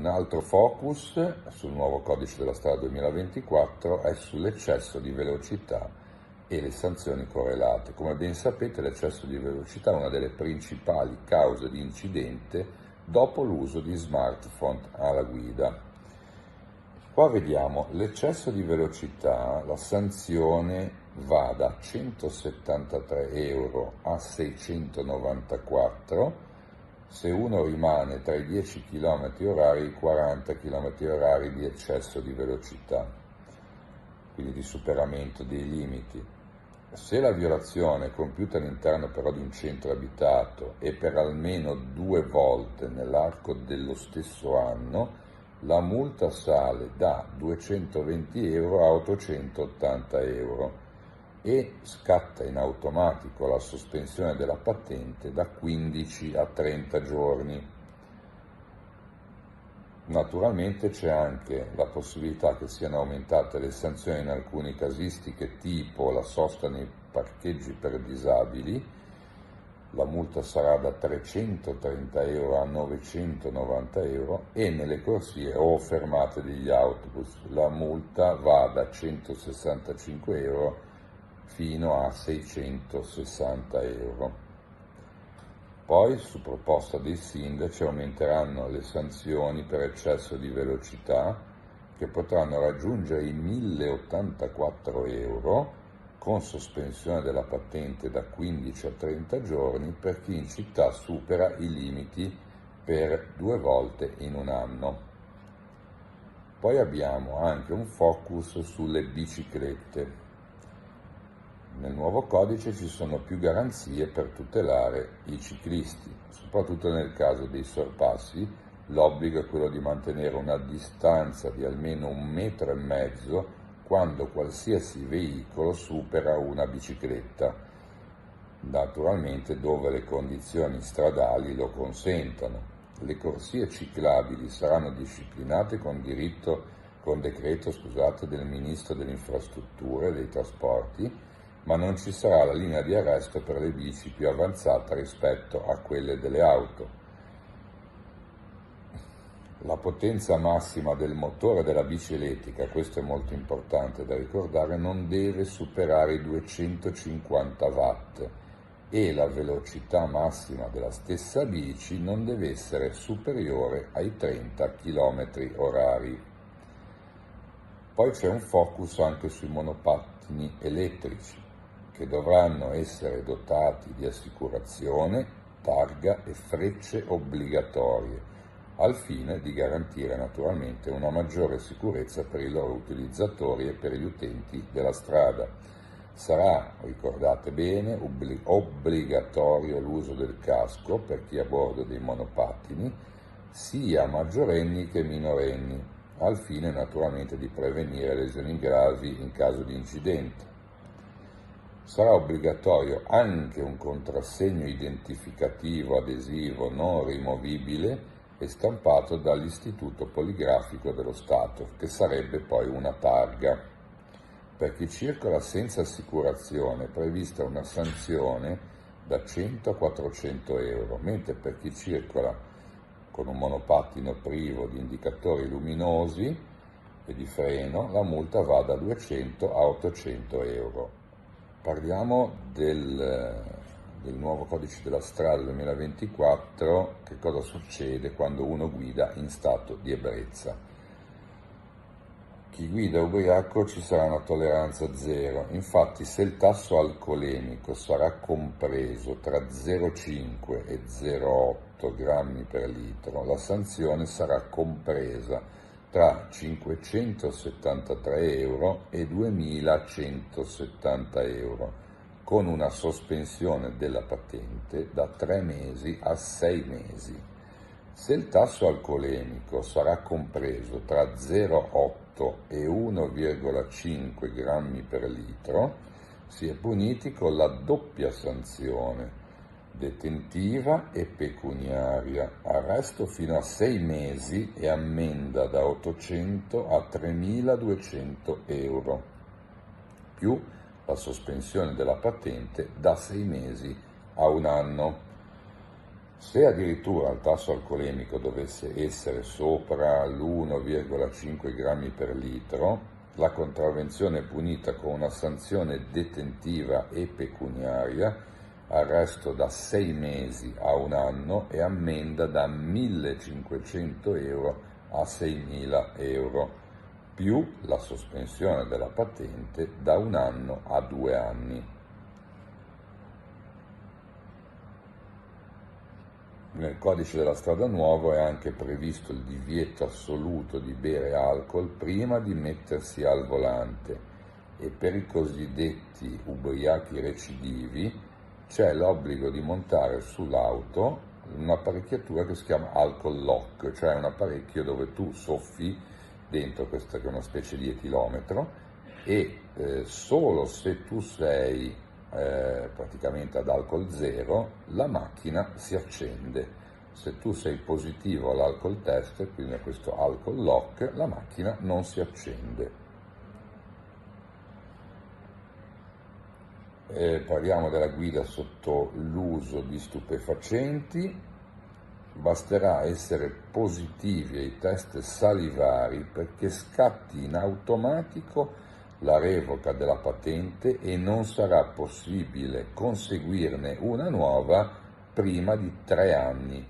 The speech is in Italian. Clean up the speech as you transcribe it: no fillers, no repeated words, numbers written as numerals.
Un altro focus sul nuovo codice della strada 2024 è sull'eccesso di velocità e le sanzioni correlate. Come ben sapete, l'eccesso di velocità è una delle principali cause di incidente dopo l'uso di smartphone alla guida. Qua vediamo l'eccesso di velocità, la sanzione va da 173 euro a 694 se uno rimane tra i 10 km orari e i 40 km orari di eccesso di velocità, quindi di superamento dei limiti. Se la violazione è compiuta all'interno però di un centro abitato e per almeno 2 volte nell'arco dello stesso anno, la multa sale da 220 euro a 880 euro e scatta in automatico la sospensione della patente da 15 a 30 giorni. Naturalmente c'è anche la possibilità che siano aumentate le sanzioni in alcune casistiche, tipo la sosta nei parcheggi per disabili. La multa sarà da 330 euro a 990 euro e nelle corsie o fermate degli autobus la multa va da 165 euro fino a 660 euro. Poi, su proposta dei sindaci, aumenteranno le sanzioni per eccesso di velocità, che potranno raggiungere i 1084 euro, con sospensione della patente da 15 a 30 giorni per chi in città supera i limiti per 2 volte in un anno. Poi abbiamo anche un focus sulle biciclette. Nel nuovo codice ci sono più garanzie per tutelare i ciclisti, soprattutto nel caso dei sorpassi. L'obbligo è quello di mantenere una distanza di almeno 1,5 metri quando qualsiasi veicolo supera una bicicletta, naturalmente dove le condizioni stradali lo consentano. Le corsie ciclabili saranno disciplinate con decreto del Ministro delle Infrastrutture e dei Trasporti, ma non ci sarà la linea di arresto per le bici più avanzata rispetto a quelle delle auto. La potenza massima del motore della bici elettrica, questo è molto importante da ricordare, non deve superare i 250 watt e la velocità massima della stessa bici non deve essere superiore ai 30 km orari. Poi c'è un focus anche sui monopattini elettrici, che dovranno essere dotati di assicurazione, targa e frecce obbligatorie, al fine di garantire naturalmente una maggiore sicurezza per i loro utilizzatori e per gli utenti della strada. Sarà, ricordate bene, obbligatorio l'uso del casco per chi è a bordo dei monopattini, sia maggiorenni che minorenni, al fine naturalmente di prevenire lesioni gravi in caso di incidente. Sarà obbligatorio anche un contrassegno identificativo adesivo non rimovibile e stampato dall'Istituto Poligrafico dello Stato, che sarebbe poi una targa. Per chi circola senza assicurazione è prevista una sanzione da 100 a 400 euro, mentre per chi circola con un monopattino privo di indicatori luminosi e di freno la multa va da 200 a 800 euro. Parliamo del nuovo codice della strada 2024, che cosa succede quando uno guida in stato di ebbrezza. Chi guida ubriaco ci sarà una tolleranza zero, infatti se il tasso alcolemico sarà compreso tra 0,5 e 0,8 grammi per litro, la sanzione sarà compresa tra 573 euro e 2170 euro, con una sospensione della patente da 3 mesi a 6 mesi. Se il tasso alcolemico sarà compreso tra 0,8 e 1,5 grammi per litro, si è puniti con la doppia sanzione, detentiva e pecuniaria, arresto fino a 6 mesi e ammenda da 800 a 3.200 euro, più la sospensione della patente da 6 mesi a un anno. Se addirittura il tasso alcolemico dovesse essere sopra l'1,5 grammi per litro, la contravvenzione è punita con una sanzione detentiva e pecuniaria, arresto da 6 mesi a 1 anno e ammenda da 1.500 euro a 6.000 euro, più la sospensione della patente da 1 anno a 2 anni. Nel codice della strada nuovo è anche previsto il divieto assoluto di bere alcol prima di mettersi al volante e per i cosiddetti ubriachi recidivi c'è l'obbligo di montare sull'auto un'apparecchiatura che si chiama alcol lock, cioè un apparecchio dove tu soffi dentro questa che è una specie di etilometro e solo se tu sei praticamente ad alcol zero, la macchina si accende. Se tu sei positivo all'alcol test, quindi a questo alcol lock, la macchina non si accende. Parliamo della guida sotto l'uso di stupefacenti. Basterà essere positivi ai test salivari perché scatti in automatico la revoca della patente e non sarà possibile conseguirne una nuova prima di 3 anni.